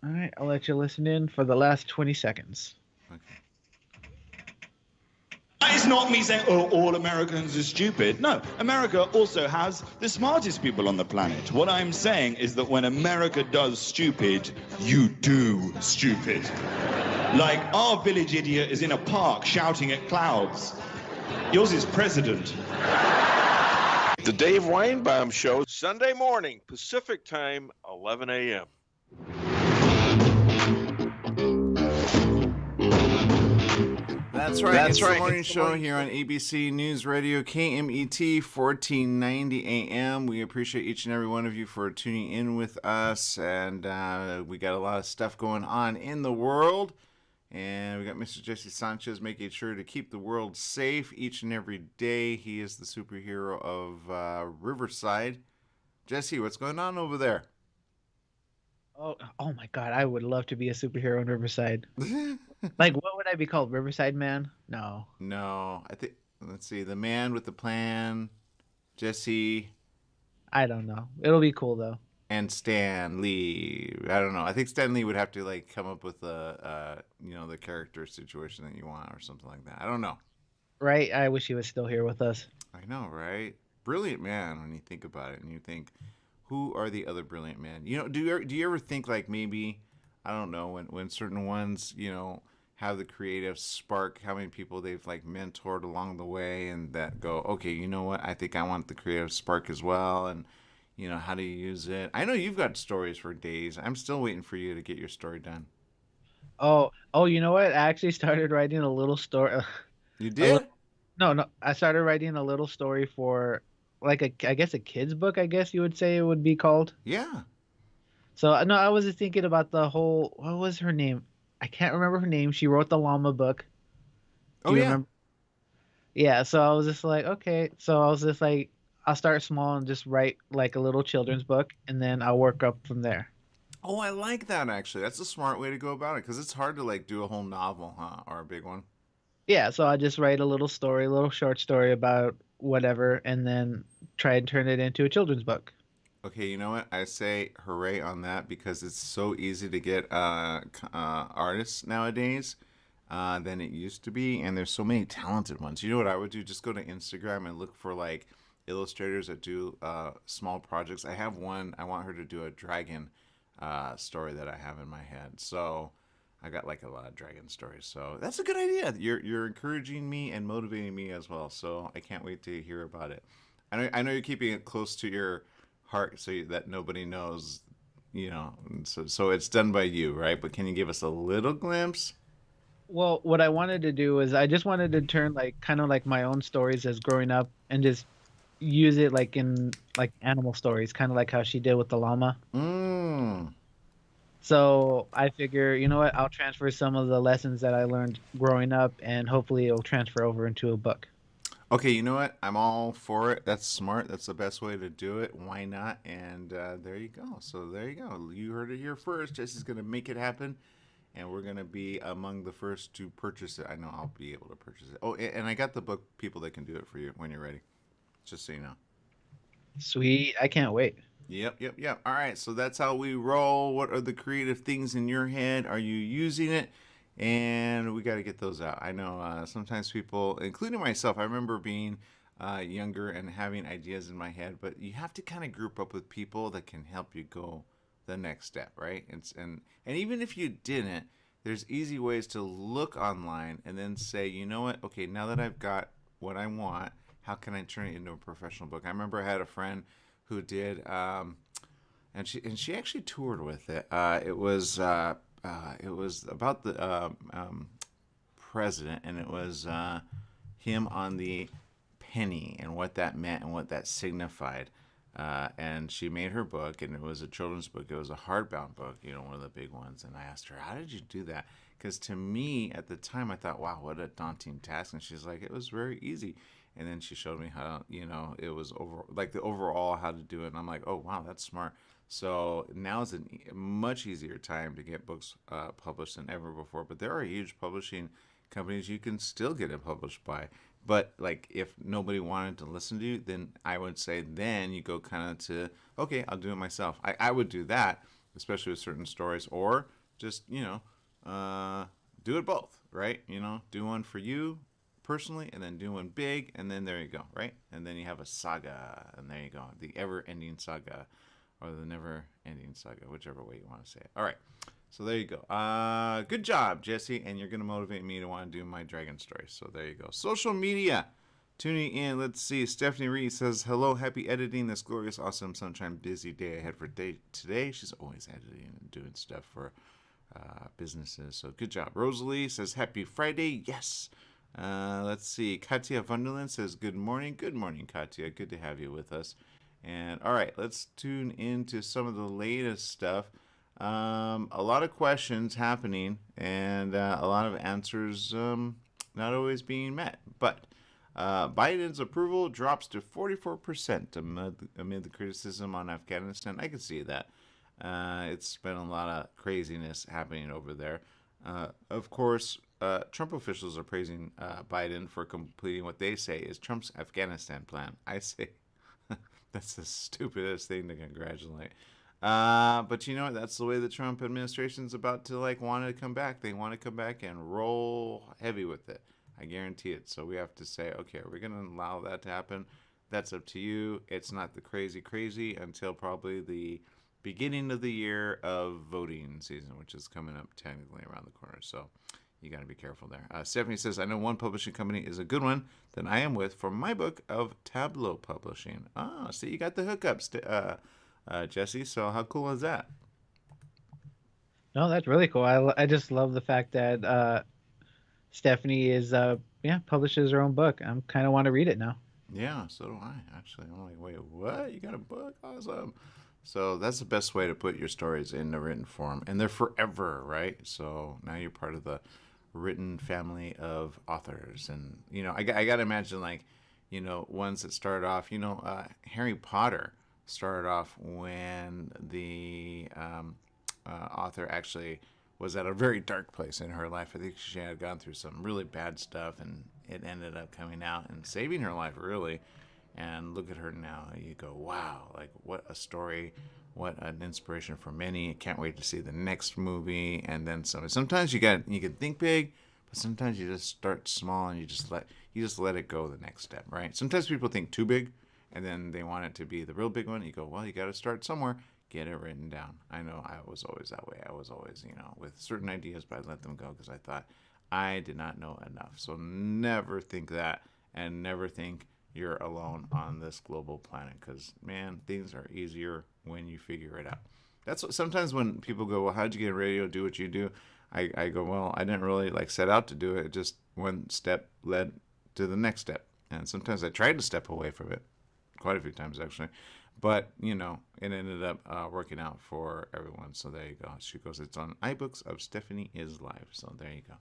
All right, I'll let you listen in for the last 20 seconds. Okay. That is not me saying, oh, all Americans are stupid. No, America also has the smartest people on the planet. What I'm saying is that when America does stupid, you do stupid. Like, our village idiot is in a park shouting at clouds. Yours is president. The Dave Weinbaum Show, Sunday morning, Pacific time, 11 a.m. That's right. It's the morning show here on ABC News Radio, KMET, 1490 AM. We appreciate each and every one of you for tuning in with us. And we got a lot of stuff going on in the world. And we got Mr. Jesse Sanchez making sure to keep the world safe each and every day. He is the superhero of Riverside. Jesse, what's going on over there? Oh my God! I would love to be a superhero in Riverside. Like, what would I be called? Riverside Man? No. No, I think. Let's see. The man with the plan, Jesse, I don't know. It'll be cool though. and Stan Lee. I don't know. I think Stan Lee would have to like come up with the character situation that you want or something like that. I don't know. Right? I wish he was still here with us. I know, right? Brilliant man when you think about it, and you think, who are the other brilliant men? Do you ever think like maybe, I don't know, when certain ones have the creative spark, how many people they've like mentored along the way, and that go, okay, you know what? I think I want the creative spark as well, and how do you use it? I know you've got stories for days. I'm still waiting for you to get your story done. Oh, you know what? I actually started writing a little story. You did? No. I started writing a little story for like I guess a kid's book, I guess you would say it would be called. Yeah. So no, I was just thinking about the whole, what was her name? I can't remember her name. She wrote the llama book. Do you remember? Yeah, so I was just like, okay. So I was just like, I'll start small and just write like a little children's book, and then I'll work up from there. Oh, I like that actually. That's a smart way to go about it because it's hard to like do a whole novel, huh, or a big one. Yeah, so I just write a little story, a little short story about whatever, and then try and turn it into a children's book. Okay, you know what? I say hooray on that because it's so easy to get artists nowadays than it used to be, and there's so many talented ones. You know what I would do? Just go to Instagram and look for like illustrators that do small projects. I have one. I want her to do a dragon story that I have in my head. So I got like a lot of dragon stories. So that's a good idea. You're encouraging me and motivating me as well. So I can't wait to hear about it. I know you're keeping it close to your heart that nobody knows, so it's done by you, right? But can you give us a little glimpse? Well, what I wanted to do is I just wanted to turn like kind of like my own stories as growing up and just use it like in like animal stories, kind of like how she did with the llama. Mm. So I figure, you know what, I'll transfer some of the lessons that I learned growing up, and hopefully it'll transfer over into a book. Okay, you know what? I'm all for it. That's smart. That's the best way to do it. Why not? And there you go. So there you go. You heard it here first. Jesse's going to make it happen, and we're going to be among the first to purchase it. I know I'll be able to purchase it. Oh, and I got the book people that can do it for you when you're ready. Just so you know. Sweet. I can't wait. Yep. All right, so that's how we roll. What are the creative things in your head? Are you using it? And we got to get those out. I know sometimes people, including myself, I remember being younger and having ideas in my head, but you have to kind of group up with people that can help you go the next step, right? And even if you didn't, there's easy ways to look online and then say, you know what? Okay, now that I've got what I want, how can I turn it into a professional book? I remember I had a friend who did, and she actually toured with it. It was about the president, and it was him on the penny and what that meant and what that signified. And she made her book, and it was a children's book. It was a hardbound book, one of the big ones. And I asked her, "How did you do that?" Because to me, at the time, I thought, "Wow, what a daunting task." And she's like, "It was very easy." And then she showed me how, it was the overall how to do it. And I'm like, "Oh, wow, that's smart." So now is a much easier time to get books published than ever before. But there are huge publishing companies you can still get it published by. But like if nobody wanted to listen to you, then I would say then you go kind of to, okay, I'll do it myself. I would do that. especially with certain stories, or just do it both, right? Do one for you personally, and then do one big, and then there you go, right? And then you have a saga, and there you go, the ever-ending saga, or the never-ending saga, whichever way you want to say it. All right, so there you go. Good job, Jesse, and you're gonna motivate me to want to do my dragon story. So there you go. Social media. Tuning in, let's see. Stephanie Reed says, hello, happy editing this glorious, awesome, sunshine, busy day ahead for today. She's always editing and doing stuff for businesses, so good job. Rosalie says, happy Friday. Yes. Let's see. Katya Wunderland says, good morning. Good morning, Katya. Good to have you with us. And all right, let's tune into some of the latest stuff. A lot of questions happening, and a lot of answers not always being met, but Biden's approval drops to 44% amid the criticism on Afghanistan. I can see that. It's been a lot of craziness happening over there. Of course, Trump officials are praising Biden for completing what they say is Trump's Afghanistan plan. I say that's the stupidest thing to congratulate. But you know what? That's the way the Trump administration's about to want to come back. They want to come back and roll heavy with it. I guarantee it. So we have to say, okay, are we going to allow that to happen? That's up to you. It's not the crazy until probably the beginning of the year of voting season, which is coming up technically around the corner. So you got to be careful there. Stephanie says, I know one publishing company is a good one that I am with for my book of Tableau Publishing. Ah, see, you got the hookups, Jesse. So how cool is that? No, that's really cool. I just love the fact that Stephanie is publishes her own book. I'm kind of want to read it now. Yeah, so do I. Actually, I'm like, wait, what? You got a book? Awesome. So that's the best way to put your stories in the written form, and they're forever, right? So now you're part of the written family of authors, and I got to imagine ones that started off. Harry Potter started off when the author actually was at a very dark place in her life. I think she had gone through some really bad stuff, and it ended up coming out and saving her life, really. And look at her now. You go, wow, what a story, what an inspiration for many. I can't wait to see the next movie, and then some. Sometimes you can think big, but sometimes you just start small and you just let it go the next step, right? Sometimes people think too big, and then they want it to be the real big one. You go, well, you got to start somewhere. Get it written down. I know I was always that way. I was always, with certain ideas, but I let them go because I thought I did not know enough. So never think that, and never think you're alone on this global planet, because, man, things are easier when you figure it out. That's what sometimes when people go, well, how'd you get in radio, do what you do? I go, well, I didn't really set out to do it. Just one step led to the next step. And sometimes I tried to step away from it, quite a few times actually. But, it ended up working out for everyone. So there you go. She goes, it's on iBooks of Stephanie is Live. So there you go.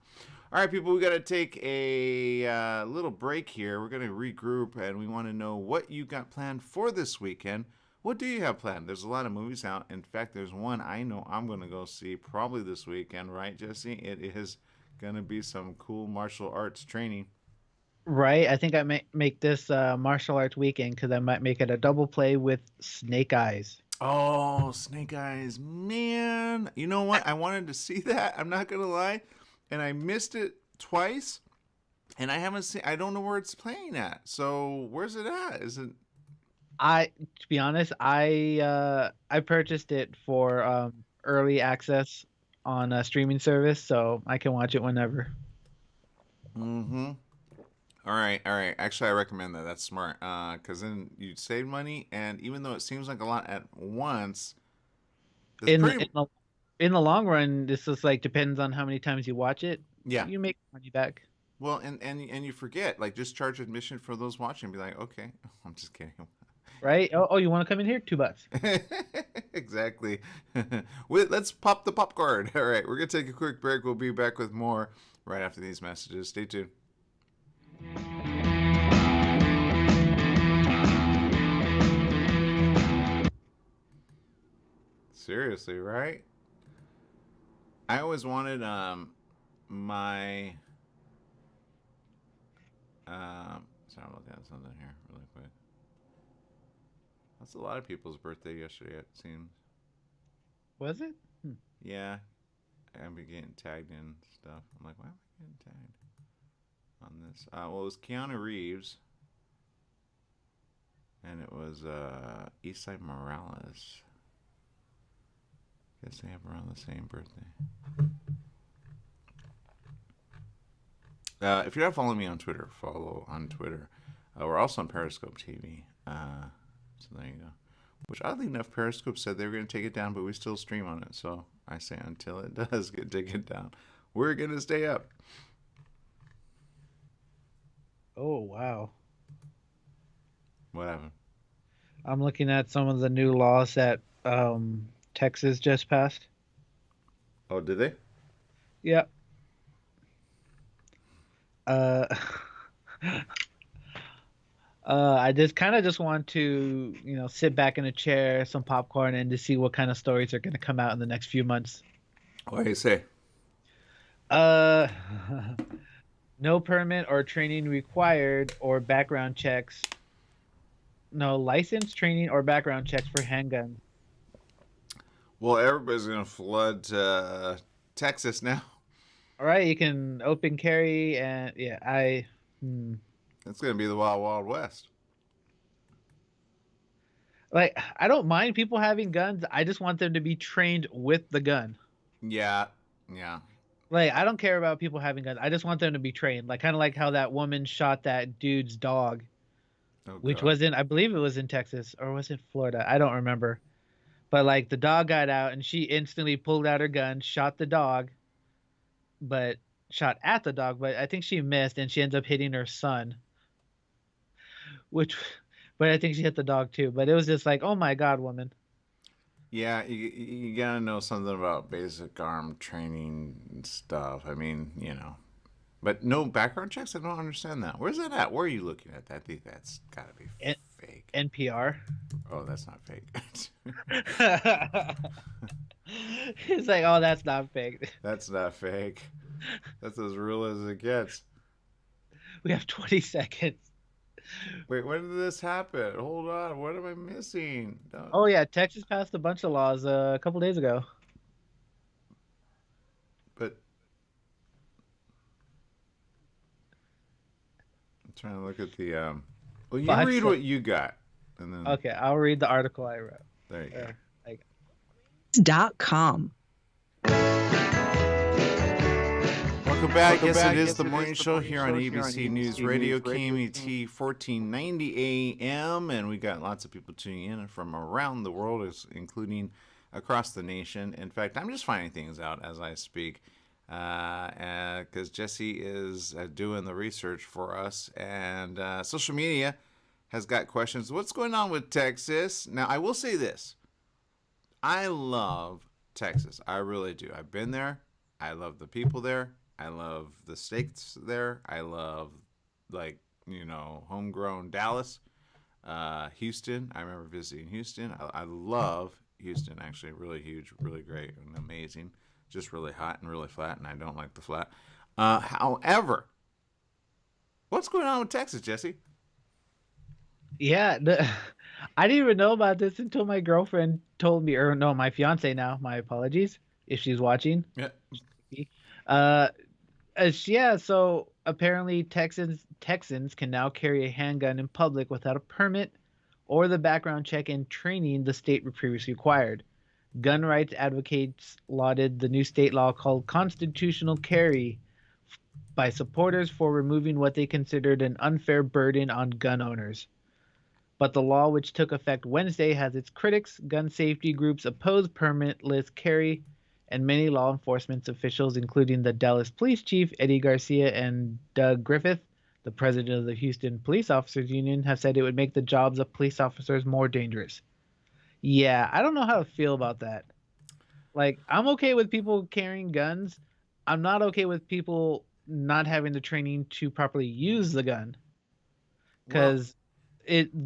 All right, people, we got to take a little break here. We're going to regroup, and we want to know what you got planned for this weekend. What do you have planned? There's a lot of movies out. In fact, there's one I know I'm going to go see probably this weekend, right, Jesse? It is going to be some cool martial arts training. Right. I think I might make this martial arts weekend because I might make it a double play with Snake Eyes. Oh, Snake Eyes, man. You know what? I wanted to see that. I'm not going to lie. And I missed it twice. And I don't know where it's playing at. So where's it at? Is it? To be honest, I purchased it for early access on a streaming service, so I can watch it whenever. Mm-hmm. All right. Actually, I recommend that. That's smart. Because then you save money, and even though it seems like a lot at once, in the long run, this is depends on how many times you watch it. Yeah, you make money back. Well, and you forget, just charge admission for those watching. Be like, okay, I'm just kidding. Right? Oh, you want to come in here? $2. Exactly. Let's pop the popcorn. All right, we're gonna take a quick break. We'll be back with more right after these messages. Stay tuned. Seriously, right? I always wanted my sorry, I'm looking at something here really quick. That's a lot of people's birthday yesterday, it seems. Was it? Yeah, I'm getting tagged in stuff. I'm like, why am I getting tagged on this? Well, it was Keanu Reeves, and it was Eastside Morales. Guess they have around the same birthday. If you're not following me on Twitter, follow on Twitter. We're also on Periscope TV. So there you go. Which, oddly enough, Periscope said they were going to take it down, but we still stream on it. So I say until it does get taken down, we're going to stay up. Oh, wow. What happened? I'm looking at some of the new laws that Texas just passed. Oh, did they? Yep. I just want to, sit back in a chair, some popcorn, and to see what kind of stories are going to come out in the next few months. What do you say? Uh, no permit or training required or background checks. No license, training, or background checks for handguns. Well, everybody's going to flood Texas now. All right, you can open carry, and yeah, It's going to be the Wild Wild West. like, I don't mind people having guns. I just want them to be trained with the gun. Yeah. Like, I don't care about people having guns. I just want them to be trained. Like, kind of like how that woman shot that dude's dog, which God. was I believe it was in Texas, or was it Florida? I don't remember. But like, the dog got out, and she instantly pulled out her gun, shot the dog, but shot at the dog. But I think she missed, and she ends up hitting her son. But I think she hit the dog too. But it was just like, oh my God, woman. Yeah, you gotta know something about basic arm training and stuff. I mean, but no background checks. I don't understand that. Where's that at? Where are you looking at that? I think that's gotta be fake. NPR. Oh, that's not fake. It's like, oh, that's not fake. That's not fake. That's as real as it gets. We have 20 seconds. Wait, when did this happen? Hold on. What am I missing? No. Oh yeah, Texas passed a bunch of laws a couple days ago. But I'm trying to look at the. Well, you read what you got, and then. Okay, I'll read the article I wrote. There you go. .com. Welcome back. Yes, it is the morning show here on ABC News Radio, KMET 1490 AM, and we got lots of people tuning in from around the world, including across the nation. In fact, I'm just finding things out as I speak, because Jesse is doing the research for us, and social media has got questions. What's going on with Texas? Now, I will say this. I love Texas. I really do. I've been there. I love the people there. I love the steaks there. I love, homegrown Dallas, Houston. I remember visiting Houston. I love Houston, actually. Really huge, really great, and amazing. Just really hot and really flat, and I don't like the flat. However, what's going on with Texas, Jesse? Yeah, I didn't even know about this until my girlfriend told me, or no, my fiance now. My apologies if she's watching. Yeah. Yeah, so apparently Texans can now carry a handgun in public without a permit or the background check and training the state previously required. Gun rights advocates lauded the new state law called constitutional carry by supporters for removing what they considered an unfair burden on gun owners. But the law, which took effect Wednesday, has its critics. Gun safety groups oppose permitless carry, and many law enforcement officials, including the Dallas Police Chief Eddie Garcia and Doug Griffith, the president of the Houston Police Officers Union, have said it would make the jobs of police officers more dangerous. Yeah, I don't know how to feel about that. Like, I'm okay with people carrying guns. I'm not okay with people not having the training to properly use the gun. Because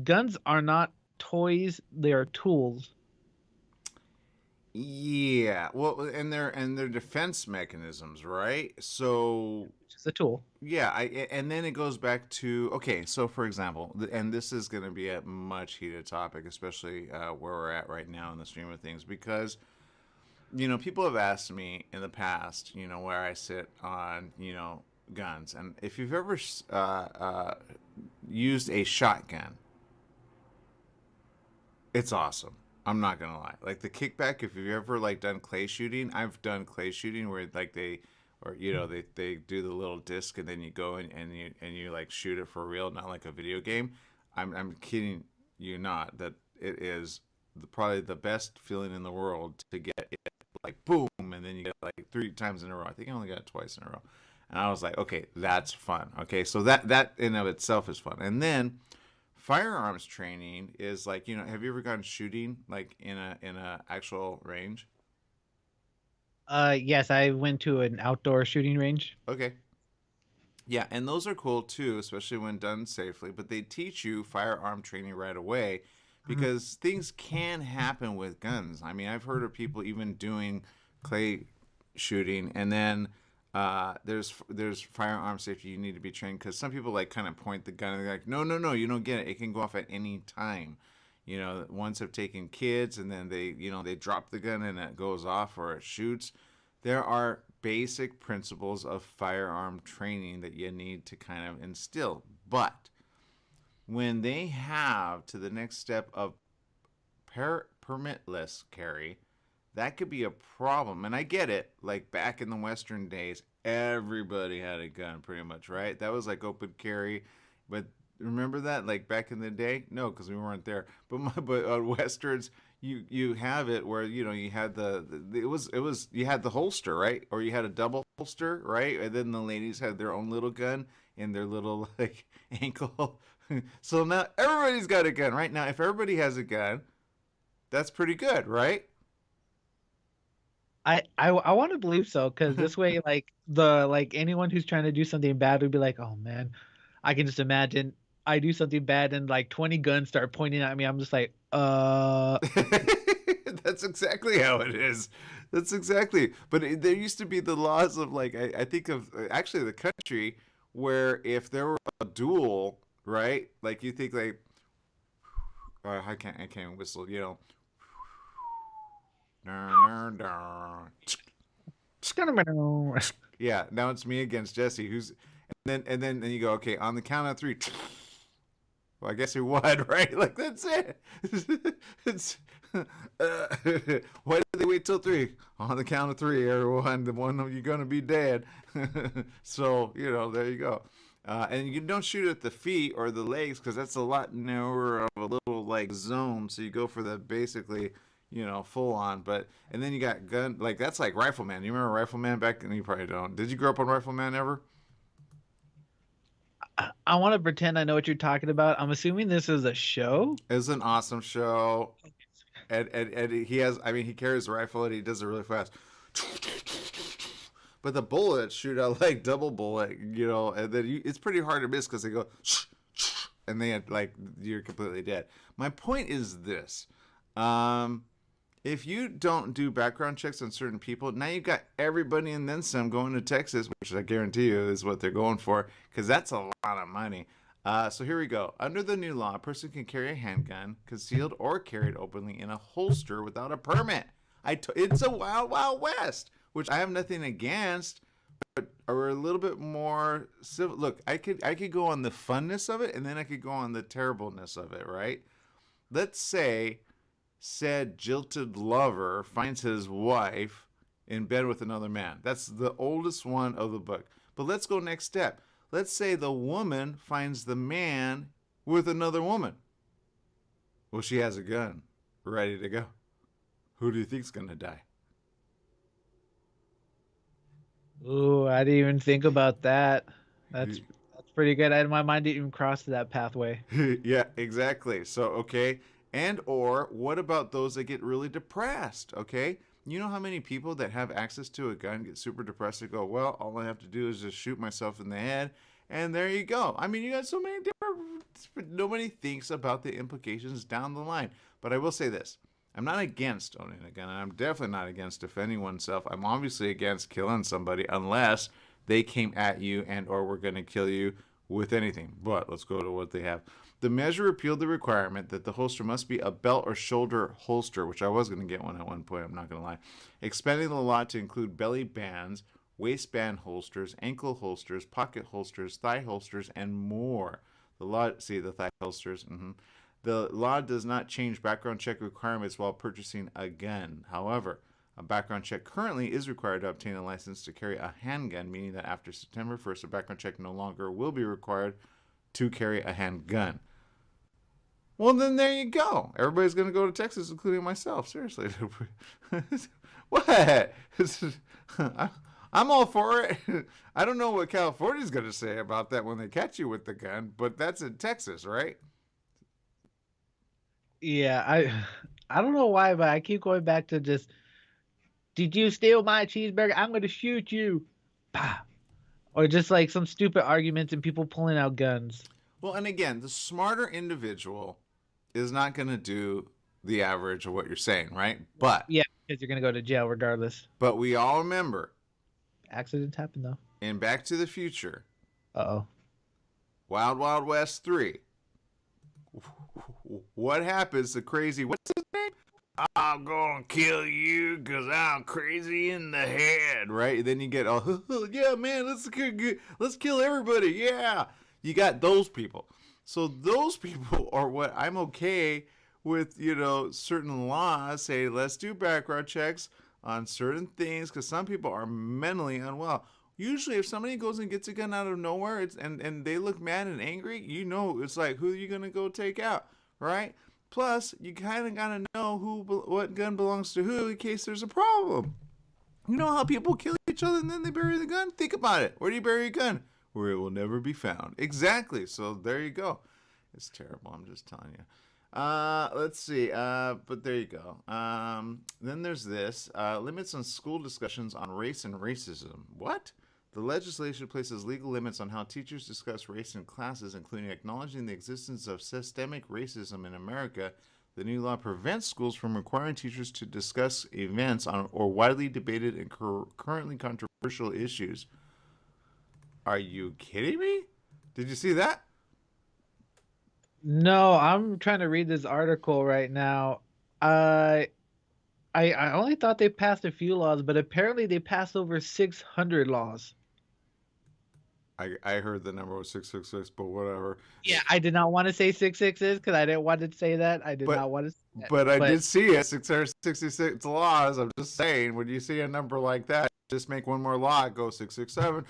guns are not toys, they are tools. Yeah, well, and they're defense mechanisms, right? So it's just a tool. Yeah, and then it goes back to, okay, so for example, and this is going to be a much heated topic, especially where we're at right now in the stream of things, because People have asked me in the past, where I sit on, guns. And if you've ever used a shotgun, it's awesome. I'm not gonna lie. Like the kickback, if you've ever like done clay shooting, I've done clay shooting where like they do the little disc and then you go and you like shoot it for real, not like a video game. I'm kidding you not that it is probably the best feeling in the world to get it like boom and then you get like 3 times in a row. I think I only got it twice in a row, and I was like, okay, that's fun. Okay, so that in of itself is fun, and then firearms training is like, have you ever gone shooting like in a actual range? Yes, I went to an outdoor shooting range. Okay. Yeah, and those are cool too, especially when done safely, but they teach you firearm training right away Mhm. because things can happen with guns. I mean, I've heard of people even doing clay shooting, and then there's firearm safety you need to be trained because some people like kind of point the gun and they're like, no, no, no, you don't get it. It can go off at any time. Ones have taken kids and then they drop the gun and it goes off or it shoots. There are basic principles of firearm training that you need to kind of instill. But when they have to the next step of permitless carry, that could be a problem. And I get it. Like back in the Western days, everybody had a gun pretty much, right? That was like open carry. But remember that like back in the day? No, because we weren't there. But on Westerns, you have it where you had it was you had the holster, right? Or you had a double holster, right? And then the ladies had their own little gun in their little like ankle. So now everybody's got a gun, right? Now if everybody has a gun, that's pretty good, right? I want to believe so, because this way, like anyone who's trying to do something bad would be like, oh man, I can just imagine I do something bad and like 20 guns start pointing at me. I'm just like, That's exactly how it is. That's exactly. But there used to be the laws of like I think of actually the country where if there were a duel, right? Like you think like I can't whistle. Yeah. Now it's me against Jesse. Who's and then you go okay on the count of three. Well, I guess he would, right? Like that's it. it's why did they wait till three? On the count of three, everyone. The one of you gonna be dead. So there you go. And you don't shoot at the feet or the legs because that's a lot narrower of a little like zone. So you go for the basically, full on. But and then you got gun like that's like Rifleman. You remember Rifleman back? And you probably don't. Did you grow up on Rifleman ever? I want to pretend I know what you're talking about. I'm assuming this is a show. It's an awesome show. And he has, I mean, he carries a rifle and he does it really fast. But the bullets shoot out like double bullet, and then it's pretty hard to miss because they go, and then like you're completely dead. My point is this: if you don't do background checks on certain people, now you've got everybody and then some going to Texas, which I guarantee you is what they're going for, because that's a lot of money. So here we go. Under the new law, a person can carry a handgun, concealed or carried openly in a holster without a permit. It's a wild, wild west, which I have nothing against, but are a little bit more civil. Look, I could go on the funness of it, and then I could go on the terribleness of it, right? Let's say said jilted lover finds his wife in bed with another man. That's the oldest one of the book. But let's go next step. Let's say the woman finds the man with another woman. Well, she has a gun ready to go. Who do you think's going to die? Ooh, I didn't even think about that. That's pretty good. My mind didn't even cross to that pathway. Yeah, exactly. So, okay. And or what about those that get really depressed, okay? You know how many people that have access to a gun get super depressed and go, well, all I have to do is just shoot myself in the head, and there you go. I mean, you got so many different... Nobody thinks about the implications down the line. But I will say this. I'm not against owning a gun, and I'm definitely not against defending oneself. I'm obviously against killing somebody unless they came at you and or were going to kill you with anything. But let's go to what they have. The measure repealed the requirement that the holster must be a belt or shoulder holster, which I was going to get one at one point, I'm not going to lie, expanding the law to include belly bands, waistband holsters, ankle holsters, pocket holsters, thigh holsters, and more. The law, see the thigh holsters. The law does not change background check requirements while purchasing a gun. However, a background check currently is required to obtain a license to carry a handgun, meaning that after September 1st, a background check no longer will be required to carry a handgun. Well, then there you go. Everybody's going to go to Texas, including myself. Seriously. What? I'm all for it. I don't know what California's going to say about that when they catch you with the gun, but that's in Texas, right? Yeah, I don't know why, but I keep going back to just, did you steal my cheeseburger? I'm gonna shoot you. Bah. Or just like some stupid arguments and people pulling out guns. Well, and again, the smarter individual is not going to do the average of what you're saying, right? But yeah, because you're gonna go to jail regardless. But we all remember accidents happen though. In Back to the Future. Uh-oh. Wild Wild West 3. What happens to crazy, what's his name? I'm gonna kill you because I'm crazy in the head, right? And then you get, oh, yeah, man, let's kill everybody, yeah. You got those people. So those people are what I'm okay with, certain laws say, let's do background checks on certain things because some people are mentally unwell. Usually if somebody goes and gets a gun out of nowhere and they look mad and angry, it's like, who are you going to go take out, right? Plus, you kind of got to know what gun belongs to who in case there's a problem. You know how people kill each other and then they bury the gun? Think about it. Where do you bury your gun? Where it will never be found. Exactly. So there you go. It's terrible. I'm just telling you. Let's see. But there you go. Then there's this. Limits on school discussions on race and racism. What? The legislation places legal limits on how teachers discuss race in classes, including acknowledging the existence of systemic racism in America. The new law prevents schools from requiring teachers to discuss events on or widely debated and currently controversial issues. Are you kidding me? Did you see that? No, I'm trying to read this article right now. I only thought they passed a few laws, but apparently they passed over 600 laws. I heard the number was 666, but whatever. Yeah, I did not want to say 666 because I didn't want to say that. I did not want to say that. But I did see it, 666 laws. I'm just saying, when you see a number like that, just make one more law, go 667.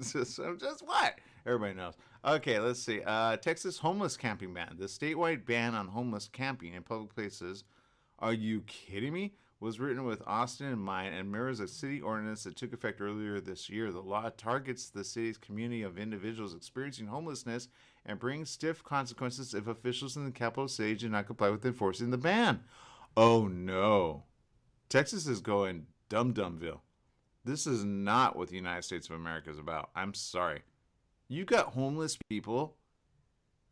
So just what? Everybody knows. Okay, let's see. Texas homeless camping ban. The statewide ban on homeless camping in public places, are you kidding me? Was written with Austin in mind and mirrors a city ordinance that took effect earlier this year. The law targets the city's community of individuals experiencing homelessness and brings stiff consequences if officials in the capital city do not comply with enforcing the ban. Oh no. Texas is going dum-dumville. This is not what the United States of America is about. I'm sorry. You got homeless people.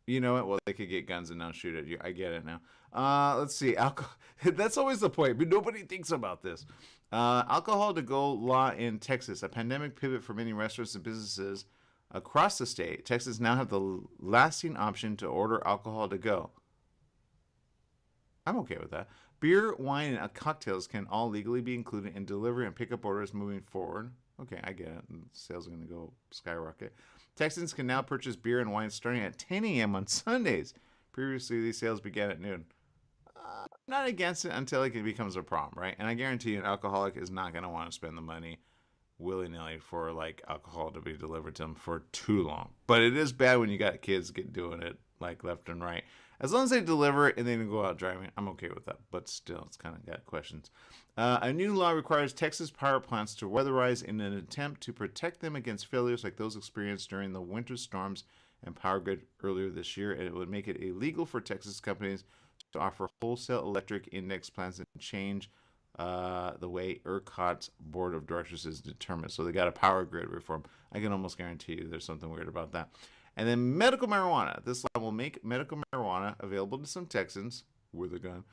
You know what? Well, they could get guns and not shoot at you. I get it now. Let's see. Alcohol. That's always the point, but nobody thinks about this. Alcohol to go law in Texas. A pandemic pivot for many restaurants and businesses across the state. Texas now have the lasting option to order alcohol to go. I'm okay with that. Beer, wine, and cocktails can all legally be included in delivery and pickup orders moving forward. Okay, I get it. Sales are going to go skyrocket. Texans can now purchase beer and wine starting at 10 a.m. on Sundays. Previously, these sales began at noon. Not against it until it becomes a problem, right? And I guarantee you an alcoholic is not going to want to spend the money willy-nilly for like alcohol to be delivered to them for too long. But it is bad when you got kids doing it like left and right. As long as they deliver it and they don't go out driving, I'm okay with that. But still, it's kind of got questions. A new law requires Texas power plants to weatherize in an attempt to protect them against failures like those experienced during the winter storms and power grid earlier this year. And it would make it illegal for Texas companies to offer wholesale electric index plans and change the way ERCOT's board of directors is determined. So they got a power grid reform. I can almost guarantee you there's something weird about that. And then medical marijuana. This law will make medical marijuana available to some Texans with a gun,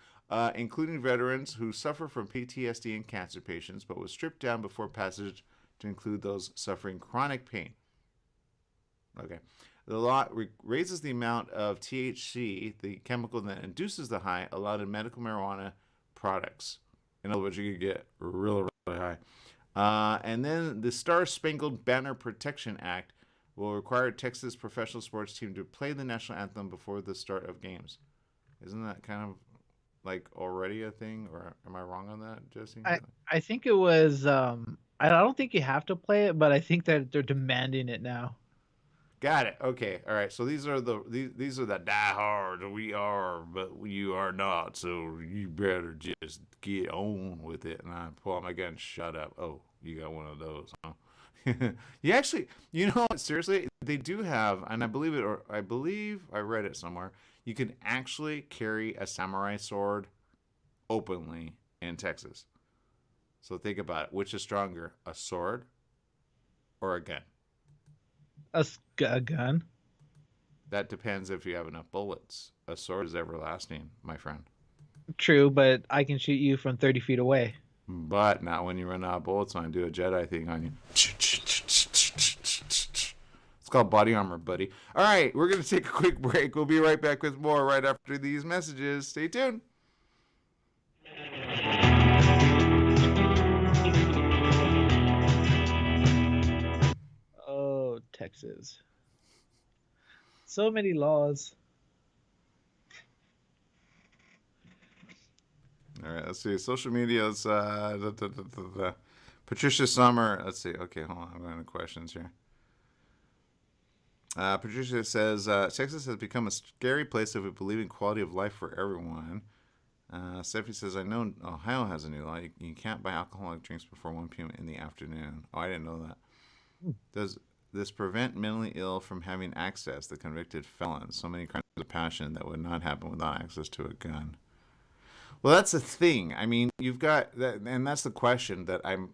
including veterans who suffer from PTSD and cancer patients, but was stripped down before passage to include those suffering chronic pain. Okay. The law raises the amount of THC, the chemical that induces the high, allowed in medical marijuana products. In other words, you could get really, really high. And then the Star Spangled Banner Protection Act will require Texas professional sports team to play the national anthem before the start of games. Isn't that kind of like already a thing, or am I wrong on that, Jesse? I think it was I don't think you have to play it, but I think that they're demanding it now. Got it. Okay. All right. So these are the diehards. We are, but you are not. So you better just get on with it. And I pull out my gun. Shut up. Oh, you got one of those, huh? You actually, seriously, they do have, and I believe it, or I believe I read it somewhere. You can actually carry a samurai sword openly in Texas. So think about it. Which is stronger, a sword or a gun? A gun. That depends if you have enough bullets. A sword is everlasting, my friend. True, but I can shoot you from 30 feet away. But not when you run out of bullets and I do a Jedi thing on you. It's called body armor, buddy. All right, we're going to take a quick break. We'll be right back with more right after these messages. Stay tuned. Oh, Texas. So many laws. All right, let's see. Social media's Patricia Summer. Let's see. Okay, hold on. I'm going to questions here. Patricia says Texas has become a scary place if we believe in quality of life for everyone. Stephanie says, I know Ohio has a new law. You can't buy alcoholic drinks before 1 p.m. in the afternoon. Oh, I didn't know that. Does this prevent mentally ill from having access? The convicted felons. So many crimes of passion that would not happen without access to a gun. Well, that's the thing. I mean, you've got that, and that's the question that I'm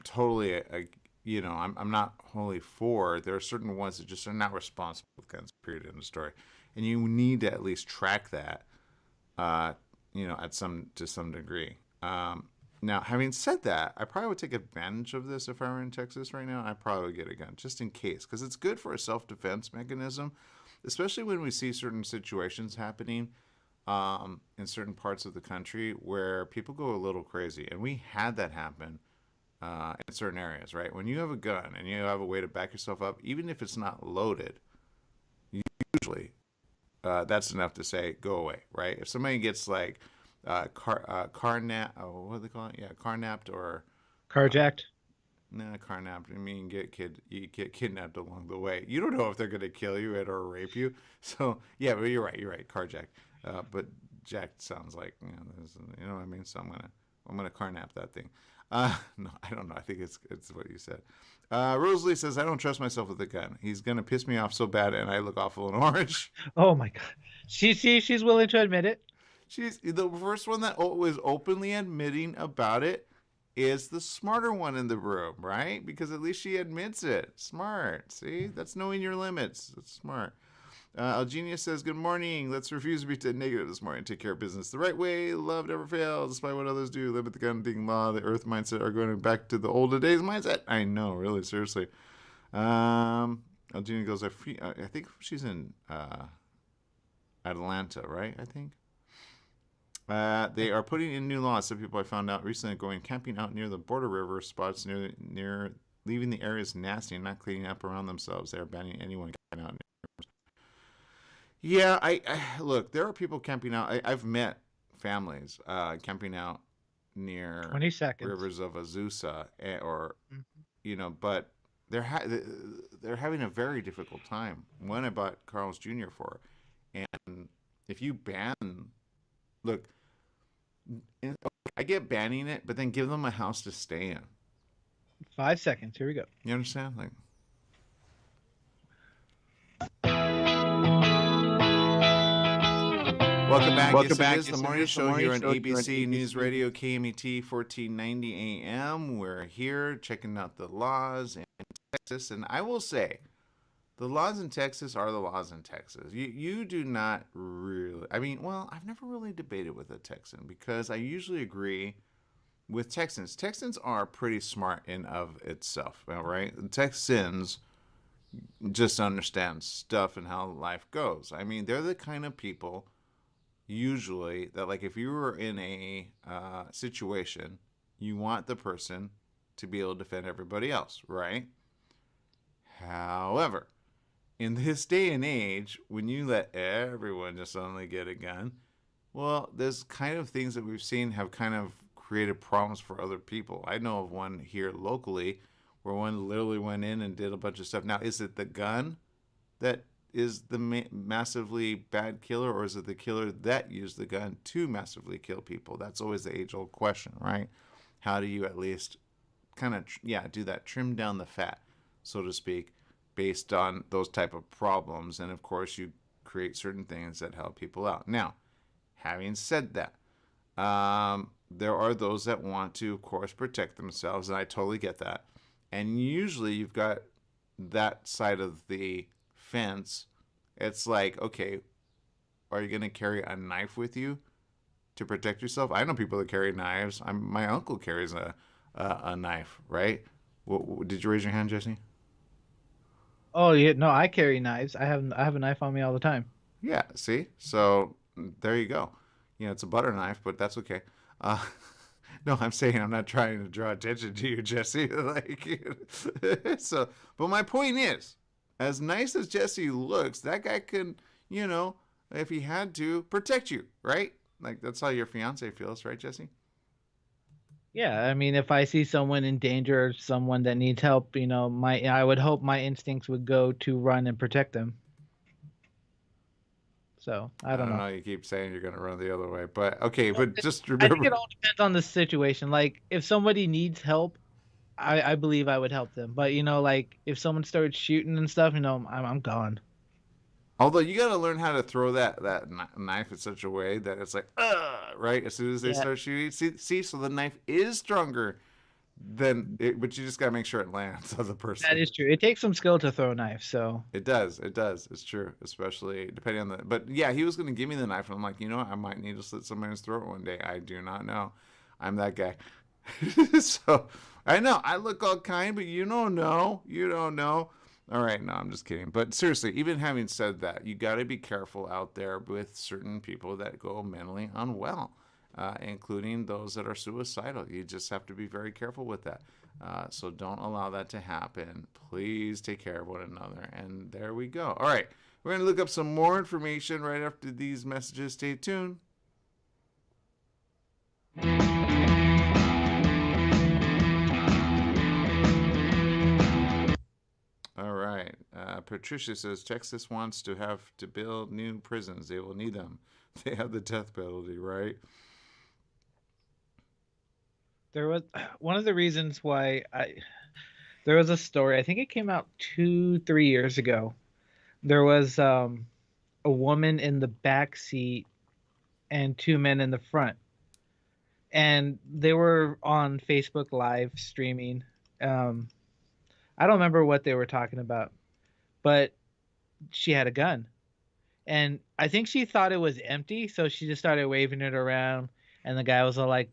totally, I'm not wholly for. There are certain ones that just are not responsible with guns. Period. In the story, and you need to at least track that, to some degree. Now, having said that, I probably would take advantage of this if I were in Texas right now. I probably would get a gun just in case, because it's good for a self-defense mechanism, especially when we see certain situations happening in certain parts of the country where people go a little crazy. And we had that happen in certain areas, right? When you have a gun and you have a way to back yourself up, even if it's not loaded, usually that's enough to say, go away, right? If somebody gets like carnapped, what do they call it? Yeah, carnapped or carjacked. Carnapped. I mean, you get kidnapped along the way. You don't know if they're going to kill you or rape you. So yeah, but you're right, carjacked. But jacked sounds like you know what I mean. So I'm gonna carnap that thing. No, I don't know. I think it's what you said. Rosalie says, I don't trust myself with a gun. He's gonna piss me off so bad, and I look awful in orange. Oh my god. She's willing to admit it. She's the first one that was openly admitting about it. Is the smarter one in the room, right? Because at least she admits it. Smart. See, that's knowing your limits. That's smart. Algenia says, good morning. Let's refuse to be negative this morning. Take care of business the right way. Love never fails, despite what others do. Limit the gun being law. The earth mindset are going back to the older days mindset. I know, really, seriously. Algenia goes, I think she's in Atlanta, right? I think. They are putting in new laws. Some people I found out recently are going camping out near the border river spots near leaving the areas nasty and not cleaning up around themselves. They are banning anyone camping out. Yeah, I look. There are people camping out. I've met families camping out near 20 seconds. rivers of Azusa, but they're having a very difficult time. One I bought Carl's Jr. for, and if you ban, look, I get banning it, but then give them a house to stay in. 5 seconds. Here we go. You understand? Like. Welcome back. Yes, it is the morning show here on ABC News Radio, KMET 1490 AM. We're here checking out the laws in Texas, and I will say, the laws in Texas are the laws in Texas. You do not really, I've never really debated with a Texan because I usually agree with Texans. Texans are pretty smart in of itself, all right? Texans just understand stuff and how life goes. I mean, they're the kind of people usually that, like, if you were in a situation, you want the person to be able to defend everybody else, right? However, in this day and age, when you let everyone just suddenly get a gun, well, there's kind of things that we've seen have kind of created problems for other people. I know of one here locally where one literally went in and did a bunch of stuff. Now, is it the gun that is the massively bad killer, or is it the killer that used the gun to massively kill people? That's always the age-old question, right? How do you at least kind of, do that, trim down the fat, so to speak, based on those type of problems? And of course, you create certain things that help people out. Now, having said that, there are those that want to, of course, protect themselves, and I totally get that. And usually you've got that side of the fence. It's like, okay, are you going to carry a knife with you to protect yourself? I know people that carry knives. My uncle carries a knife, right? Did you raise your hand, Jesse? Oh yeah, no, I carry knives. I have a knife on me all the time. Yeah, see? So there you go. It's a butter knife, but that's okay. Uh, no, I'm saying I'm not trying to draw attention to you, Jesse. But my point is, as nice as Jesse looks, that guy can, if he had to, protect you, right? Like, that's how your fiance feels, right, Jesse? Yeah, I mean, if I see someone in danger or someone that needs help, I would hope my instincts would go to run and protect them. So I don't know. You keep saying you're going to run the other way, but okay, but just I think remember. it all depends on the situation. Like, if somebody needs help, I believe I would help them. But like if someone starts shooting and stuff, I'm gone. Although you got to learn how to throw that knife in such a way that it's like, right? As soon as they start shooting, see, so the knife is stronger than it, but you just got to make sure it lands on the person. That is true. It takes some skill to throw a knife, so. It does. It's true, especially depending on the. But yeah, he was going to give me the knife, and I'm like, I might need to slit somebody's throat one day. I do not know. I'm that guy. So I know I look all kind, but you don't know. You don't know. All right, no, I'm just kidding. But seriously, even having said that, you got to be careful out there with certain people that go mentally unwell, including those that are suicidal. You just have to be very careful with that. So don't allow that to happen. Please take care of one another. And there we go. All right, we're going to look up some more information right after these messages. Stay tuned. All right. Patricia says Texas wants to have to build new prisons. They will need them. They have the death penalty, right? There was one of the reasons why there was a story. I think it came out 2-3 years ago. There was a woman in the back seat and two men in the front, and they were on Facebook Live streaming. I don't remember what they were talking about, but she had a gun. And I think she thought it was empty, so she just started waving it around. And the guy was all like,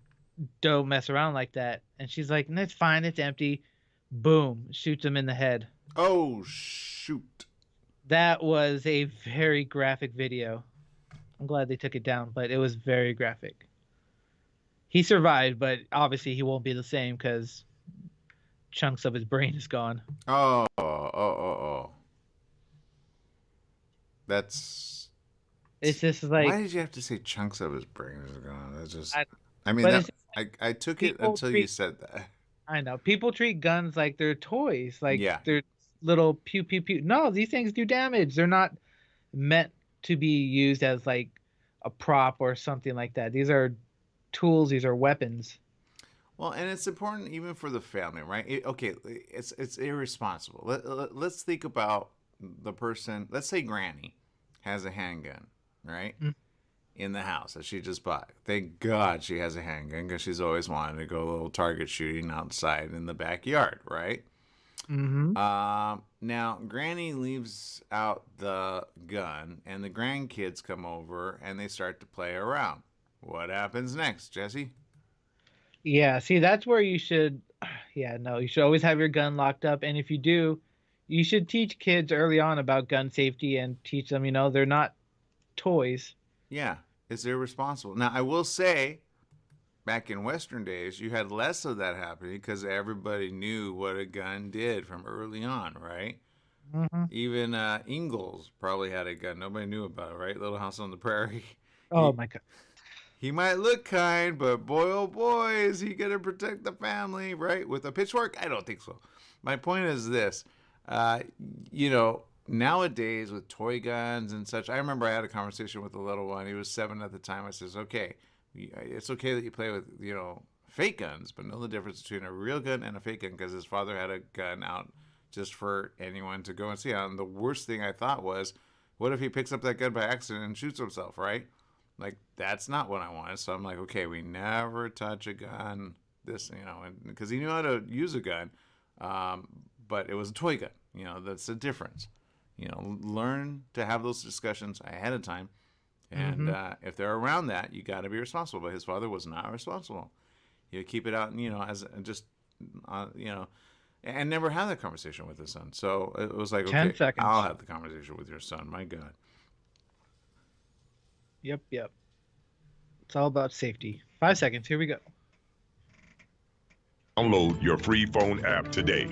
don't mess around like that. And she's like, no, it's fine, it's empty. Boom, shoots him in the head. Oh, shoot. That was a very graphic video. I'm glad they took it down, but it was very graphic. He survived, but obviously he won't be the same because chunks of his brain is gone. Oh. It's just like, why did you have to say chunks of his brain is gone? That's just. I took it until you said that. I know people treat guns like they're toys, like they're little pew pew pew. No, these things do damage. They're not meant to be used as like a prop or something like that. These are tools. These are weapons. Well, and it's important even for the family, right? It's irresponsible. Let's think about the person. Let's say Granny has a handgun, right? Mm-hmm. In the house that she just bought. Thank God she has a handgun because she's always wanted to go a little target shooting outside in the backyard, right? Mm-hmm. Now, Granny leaves out the gun, and the grandkids come over, and they start to play around. What happens next, Jesse? Yeah, see, that's where you should... Yeah, no, you should always have your gun locked up, and if you do, You should teach kids early on about gun safety and teach them, they're not toys. Yeah, it's irresponsible. Now, I will say, back in Western days, you had less of that happening because everybody knew what a gun did from early on, right? Hmm. Even Ingalls probably had a gun. Nobody knew about it, right? Little House on the Prairie. Oh He, my God. he might look kind, but boy, oh boy, is he going to protect the family, right? With a pitchfork? I don't think so. My point is this. Uh, Nowadays with toy guns and such, I remember I had a conversation with a little one. He was 7 at the time. I says, okay, it's okay that you play with, fake guns, but know the difference between a real gun and a fake gun, because his father had a gun out just for anyone to go and see. And the worst thing I thought was, what if he picks up that gun by accident and shoots himself, right? Like, that's not what I wanted. So I'm like, okay, we never touch a gun. This, because he knew how to use a gun, but it was a toy gun. That's the difference. Learn to have those discussions ahead of time. And if they're around that, you got to be responsible. But his father was not responsible. You keep it out, as just, and never have that conversation with his son. So it was like, 10 okay, seconds. I'll have the conversation with your son. My God. Yep. It's all about safety. 5 seconds. Here we go. Download your free phone app today.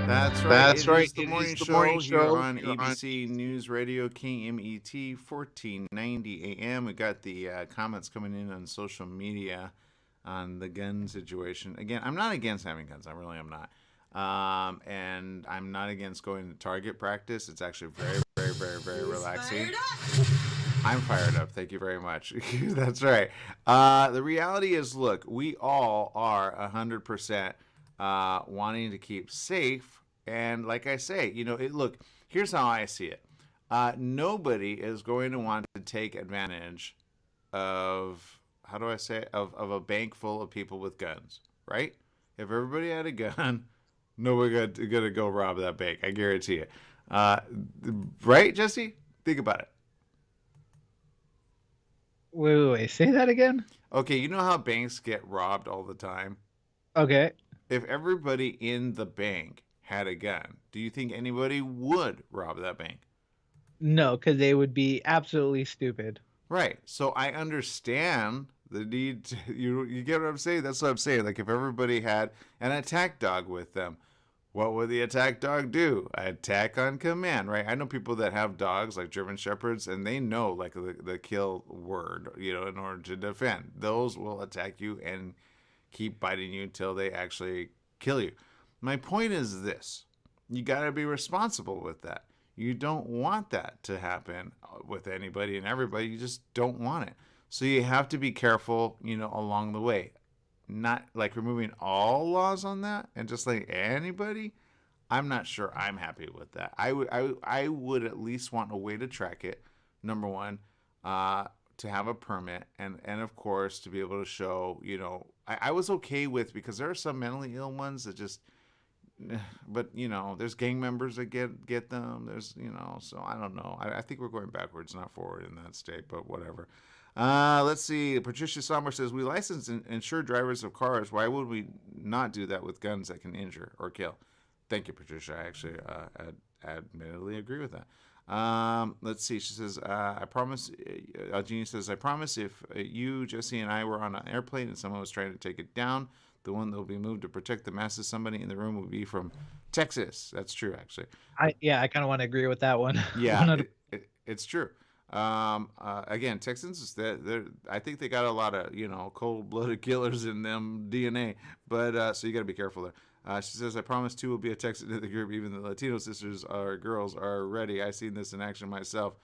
That's right. That's right. It is the It morning is the show morning here show on here on ABC News Radio, KMET, 1490 AM. We got the comments coming in on social media on the gun situation. Again, I'm not against having guns. I really am not. And I'm not against going to target practice. It's actually very, very, very, very relaxing. I'm fired up. Thank you very much. That's right. The reality is, look, we all are 100% wanting to keep safe. And like I say, look, here's how I see it. Nobody is going to want to take advantage of, how do I say it, of a bank full of people with guns, right? If everybody had a gun, nobody going to go rob that bank. I guarantee it. Right, Jesse? Think about it. Wait. Say that again? Okay, you know how banks get robbed all the time? Okay. If everybody in the bank had a gun, do you think anybody would rob that bank? No, because they would be absolutely stupid. Right. So I understand the need to, you get what I'm saying? That's what I'm saying. Like, if everybody had an attack dog with them, what would the attack dog do? Attack on command, right? I know people that have dogs like German Shepherds, and they know like the kill word, in order to defend. Those will attack you and keep biting you until they actually kill you. My point is this. You got to be responsible with that. You don't want that to happen with anybody and everybody. You just don't want it. So you have to be careful, along the way. Not like removing all laws on that and just like anybody. I'm not sure I'm happy with that. I would at least want a way to track it. Number one, to have a permit, and of course to be able to show, I was okay with, because there are some mentally ill ones that just, but there's gang members that get them. There's, so I don't know. I think we're going backwards, not forward in that state, but whatever. Let's see. Patricia Sommer says, we license and insure drivers of cars. Why would we not do that with guns that can injure or kill? Thank you, Patricia. I actually admittedly agree with that. Let's see. She says, I promise, Jeannie says, I promise if you, Jesse, and I were on an airplane and someone was trying to take it down, the one that will be moved to protect the masses, somebody in the room would be from Texas. That's true, actually. I kind of want to agree with that one. Yeah, it's true. Again, Texans, I think they got a lot of, cold-blooded killers in them DNA, but so you got to be careful there. She says, I promise two will be a Texan in the group. Even the Latino sisters or girls are ready. I've seen this in action myself.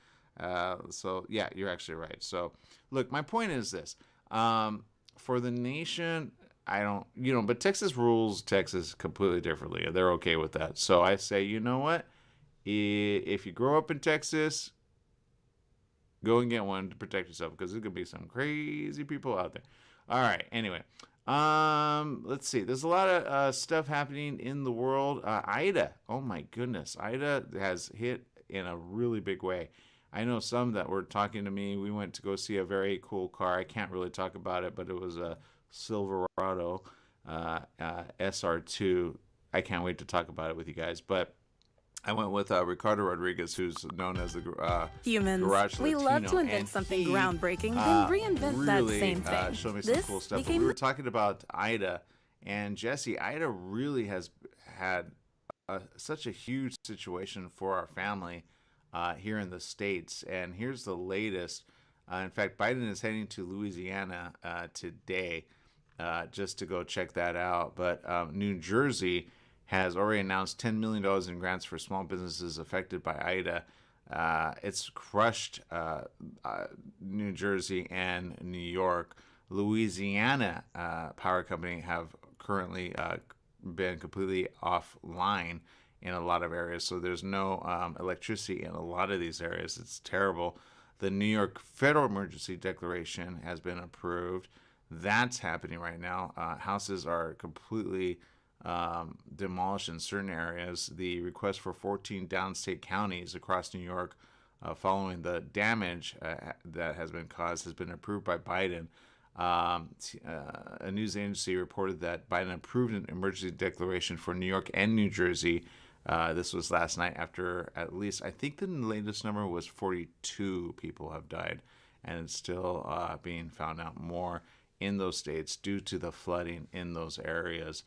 So yeah, you're actually right. So look, my point is this, for the nation, I don't, but Texas rules Texas completely differently. They're okay with that. So I say, you know what? If you grow up in Texas, go and get one to protect yourself, because there's going to be some crazy people out there. All right. Anyway, let's see. There's a lot of stuff happening in the world. Ida. Oh, my goodness. Ida has hit in a really big way. I know some that were talking to me. We went to go see a very cool car. I can't really talk about it, but it was a Silverado SR2. I can't wait to talk about it with you guys. But I went with Ricardo Rodriguez, who's known as the Humans, Garage we Latino, love to invent and something he, groundbreaking, then reinvent really, that same thing. showed me some This cool stuff. But became we were talking about Ida, and Jesse, Ida really has had such a huge situation for our family here in the States. And here's the latest. In fact, Biden is heading to Louisiana today just to go check that out. But New Jersey has already announced $10 million in grants for small businesses affected by Ida. It's crushed New Jersey and New York. Louisiana Power Company have currently been completely offline in a lot of areas, so there's no electricity in a lot of these areas. It's terrible. The New York Federal Emergency Declaration has been approved. That's happening right now. Houses are completely demolished in certain areas. The request for 14 downstate counties across New York following the damage that has been caused has been approved by Biden. A news agency reported that Biden approved an emergency declaration for New York and New Jersey. This was last night after at least, I think the latest number was 42 people have died, and it's still being found out more in those states due to the flooding in those areas.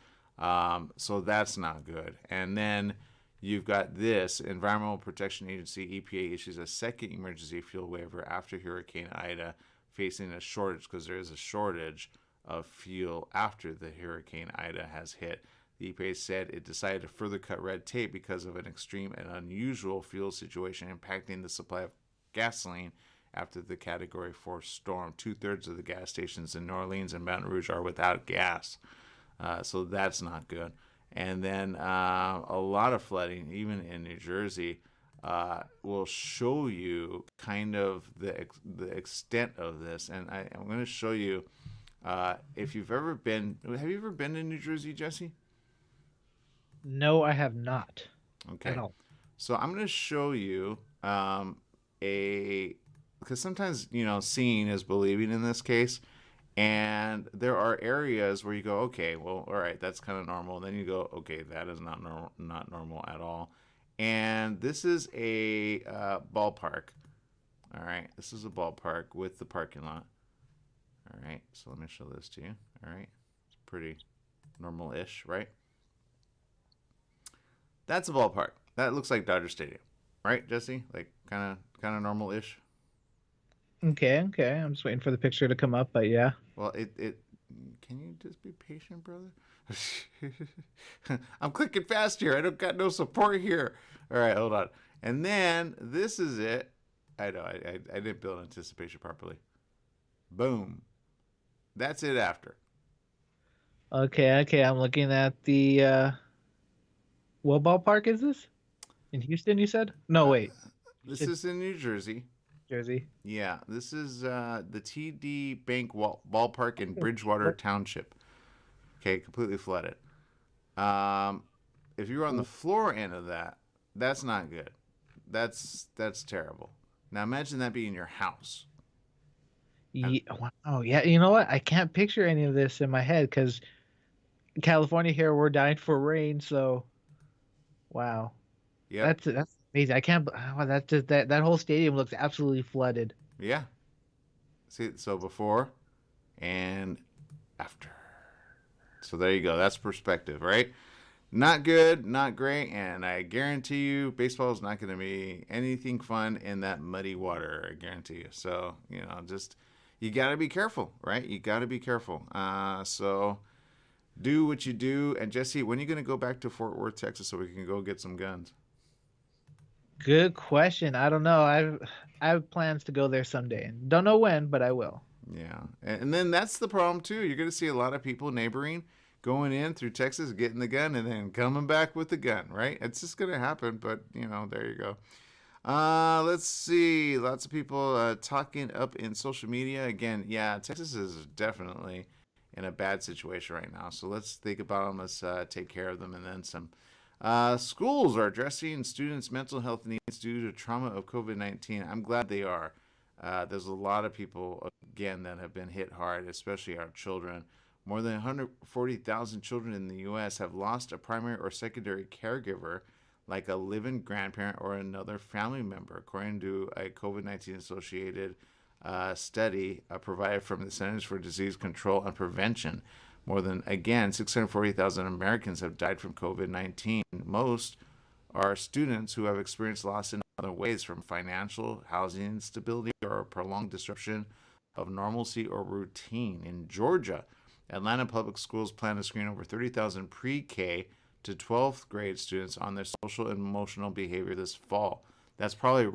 So that's not good. And then you've got this Environmental Protection Agency, EPA, issues a second emergency fuel waiver after Hurricane Ida, facing a shortage, because there is a shortage of fuel after the Hurricane Ida has hit. The EPA said it decided to further cut red tape because of an extreme and unusual fuel situation impacting the supply of gasoline after the Category 4 storm. 2/3 of the gas stations in New Orleans and Baton Rouge are without gas. So that's not good. And then a lot of flooding, even in New Jersey, will show you kind of the extent of this. And I'm going to show you, if you've ever been, have you ever been to New Jersey, Jesse? No, I have not. Okay. At all. So I'm going to show you because sometimes, seeing is believing in this case. And there are areas where you go, okay, well, all right, that's kind of normal. Then you go, okay, that is not normal at all. And this is a ballpark. All right, this is a ballpark with the parking lot. All right, so let me show this to you. All right, it's pretty normal-ish, right? That's a ballpark. That looks like Dodger Stadium, right, Jesse? Like kind of normal-ish. Okay. I'm just waiting for the picture to come up, but yeah. Well, it can you just be patient, brother? I'm clicking fast here. I don't got no support here. All right, hold on. And then this is it. I know I didn't build anticipation properly. Boom. That's it after. Okay. I'm looking at the what ballpark is this? In Houston, you said? No, wait. This is in New Jersey. Jersey. Yeah, this is the TD Bank Ballpark in Bridgewater Township. Okay, completely flooded. If you're on the floor end of that, that's not good. That's terrible. Now imagine that being your house. Yeah, wow. Yeah, you know what? I can't picture any of this in my head because California here, we're dying for rain. So, wow. Yeah, That's amazing. I can't. Wow, that whole stadium looks absolutely flooded. yeah. See, so before and after. So there you go. That's perspective, right? Not good, not great, and I guarantee you, baseball is not going to be anything fun in that muddy water. I guarantee you. So just you got to be careful, right? You got to be careful. So do what you do. And Jesse, when are you going to go back to Fort Worth, Texas, so we can go get some guns? Good question. I don't know. I have plans to go there someday. Don't know when, but I will. Yeah, and then that's the problem too. You're going to see a lot of people neighboring, going in through Texas, getting the gun, and then coming back with the gun, right? It's just going to happen, but there you go. Let's see. Lots of people talking up in social media. Again, yeah, Texas is definitely in a bad situation right now. So let's think about them. Let's take care of them, and then some. Schools are addressing students' mental health needs due to trauma of COVID-19. I'm glad they are. There's a lot of people, again, that have been hit hard, especially our children. More than 140,000 children in the U.S. have lost a primary or secondary caregiver, like a live-in grandparent or another family member, according to a COVID-19 associated study provided from the Centers for Disease Control and Prevention. More than, again, 640,000 Americans have died from COVID-19. Most are students who have experienced loss in other ways, from financial, housing instability, or prolonged disruption of normalcy or routine. In Georgia, Atlanta Public Schools plan to screen over 30,000 pre-K to 12th grade students on their social and emotional behavior this fall. That's probably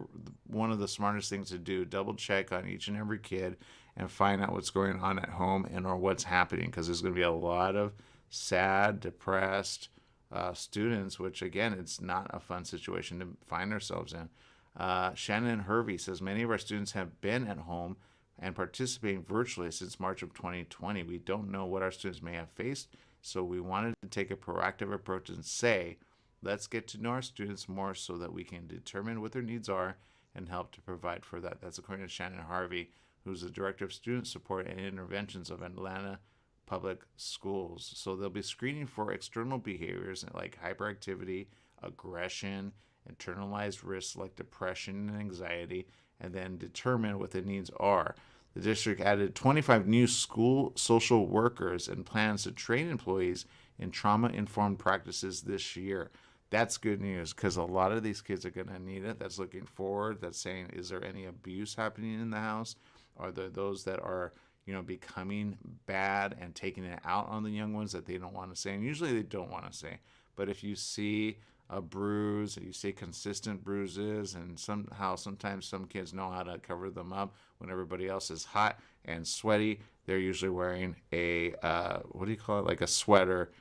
one of the smartest things to do. Double check on each and every kid and find out what's going on at home and or what's happening, because there's going to be a lot of sad, depressed students, which again, it's not a fun situation to find ourselves in. Shannon Hervey says many of our students have been at home and participating virtually since March of 2020. We don't know what our students may have faced, so we wanted to take a proactive approach and say, let's get to know our students more so that we can determine what their needs are and help to provide for that. That's according to Shannon Harvey, who's the Director of Student Support and Interventions of Atlanta Public Schools. So they'll be screening for external behaviors like hyperactivity, aggression, internalized risks like depression and anxiety, and then determine what the needs are. The district added 25 new school social workers and plans to train employees in trauma-informed practices this year. That's good news, because a lot of these kids are going to need it. That's looking forward. That's saying, is there any abuse happening in the house? Are there those that are, becoming bad and taking it out on the young ones that they don't want to say? And usually they don't want to say. But if you see a bruise, you see consistent bruises, and somehow sometimes some kids know how to cover them up when everybody else is hot and sweaty, they're usually wearing a, what do you call it? Like a sweater,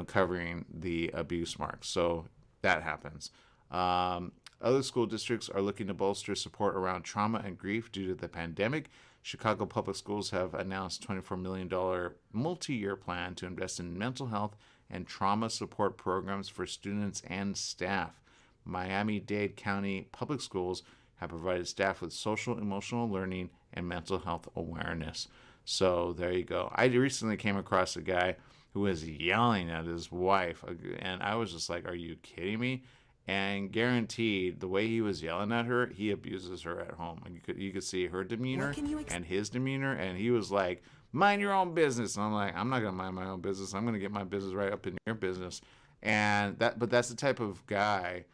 covering the abuse marks. So that happens. Other school districts are looking to bolster support around trauma and grief due to the pandemic. Chicago Public Schools have announced a $24 million multi-year plan to invest in mental health and trauma support programs for students and staff. Miami-Dade County Public Schools have provided staff with social, emotional learning, and mental health awareness. So there you go. I recently came across a guy who was yelling at his wife, and I was just like, are you kidding me? And guaranteed, the way he was yelling at her, he abuses her at home. And you could see her demeanor and his demeanor, and he was like, mind your own business. And I'm like, I'm not gonna mind my own business. I'm gonna get my business right up in your business. And but that's the type of guy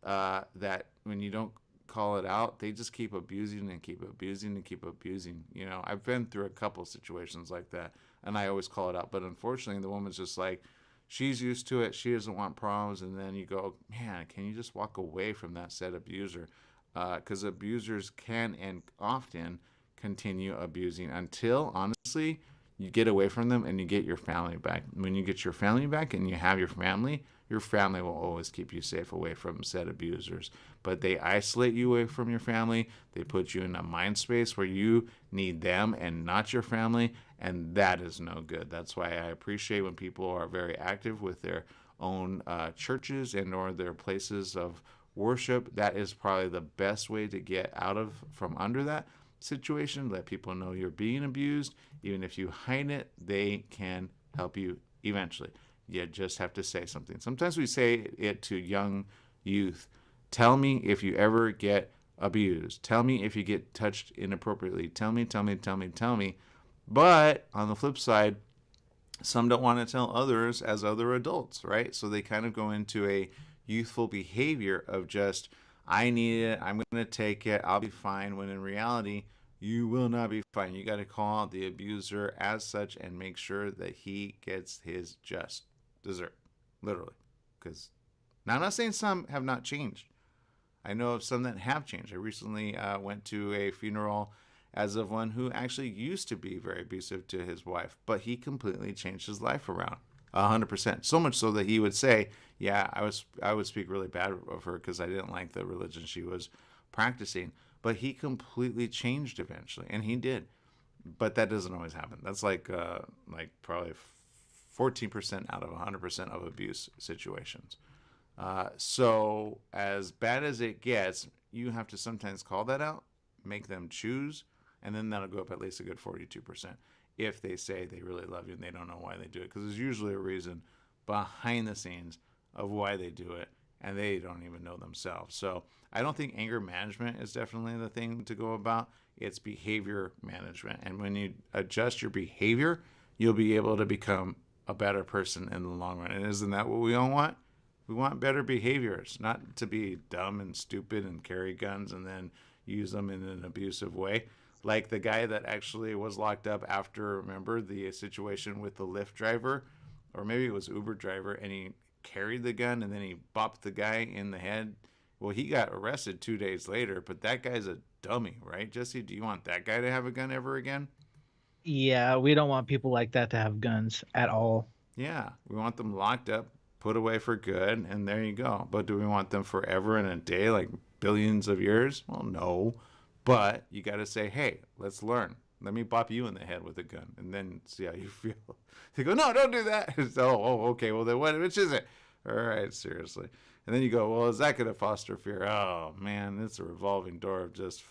that when you don't call it out, they just keep abusing and keep abusing and keep abusing. I've been through a couple situations like that, and I always call it out. But unfortunately, the woman's just like, she's used to it. She doesn't want problems. And then you go, man, can you just walk away from that said abuser? Because abusers can and often continue abusing until, honestly, you get away from them and you get your family back. When you get your family back and you have your family will always keep you safe away from said abusers. But they isolate you away from your family. They put you in a mind space where you need them and not your family, and that is no good. That's why I appreciate when people are very active with their own churches and or their places of worship. That is probably the best way to get out of from under that situation. Let people know you're being abused. Even if you hide it, they can help you eventually. You just have to say something. Sometimes we say it to young youth. Tell me if you ever get abused. Tell me if you get touched inappropriately. Tell me. But on the flip side, some don't want to tell others as other adults, right? So they kind of go into a youthful behavior of just, I need it, I'm going to take it, I'll be fine, when in reality, you will not be fine. You got to call out the abuser as such and make sure that he gets his just dessert, literally. Because now I'm not saying some have not changed. I know of some that have changed. I recently went to a funeral as of one who actually used to be very abusive to his wife, but he completely changed his life around 100%. So much so that he would say, yeah, I would speak really bad of her because I didn't like the religion she was practicing, but he completely changed eventually, and he did. But that doesn't always happen. That's like probably 14% out of 100% of abuse situations. So as bad as it gets, you have to sometimes call that out, make them choose, and then that'll go up at least a good 42%. if they say they really love you and they don't know why they do it, because there's usually a reason behind the scenes of why they do it, and they don't even know themselves. So I don't think anger management is definitely the thing to go about. It's behavior management. And when you adjust your behavior, you'll be able to become a better person in the long run. And isn't that what we all want? We want better behaviors, not to be dumb and stupid and carry guns and then use them in an abusive way. Like the guy that actually was locked up after, remember, the situation with the Lyft driver, or maybe it was Uber driver, and he carried the gun and then he bopped the guy in the head. Well, he got arrested 2 days later, but that guy's a dummy, right, Jesse? Do you want that guy to have a gun ever again? Yeah, we don't want people like that to have guns at all. Yeah, we want them locked up, put away for good, and there you go. But do we want them forever and a day, like billions of years? Well, no. But you got to say, hey, let's learn. Let me bop you in the head with a gun, and then see how you feel. They go, no, don't do that. Okay, well, then which is it? All right, seriously. And then you go, well, is that going to foster fear? Oh, man, it's a revolving door of just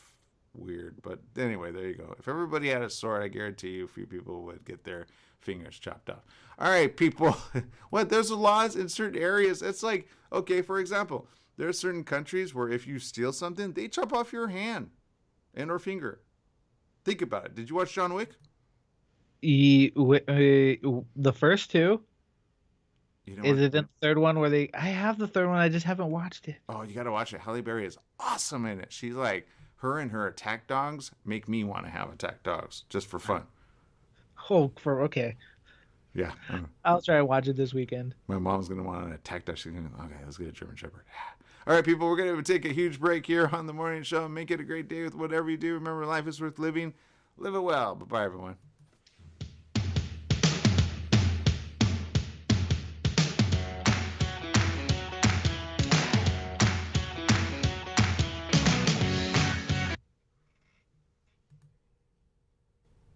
weird. But anyway, there you go. If everybody had a sword, I guarantee you a few people would get their fingers chopped off. All right, people. What? There's laws in certain areas. It's like, okay, for example, there are certain countries where if you steal something, they chop off your hand and or finger. Think about it. Did you watch John Wick? The first two. Is it in the third one where they... I have the third one. I just haven't watched it. Oh, you got to watch it. Halle Berry is awesome in it. She's like, her and her attack dogs make me want to have attack dogs just for fun. Oh, okay. Yeah. I'll try to watch it this weekend. My mom's going to want an attack dog. She's going to, okay, let's get a German Shepherd. All right, people, we're going to take a huge break here on the morning show. Make it a great day with whatever you do. Remember, life is worth living. Live it well. Bye-bye, everyone.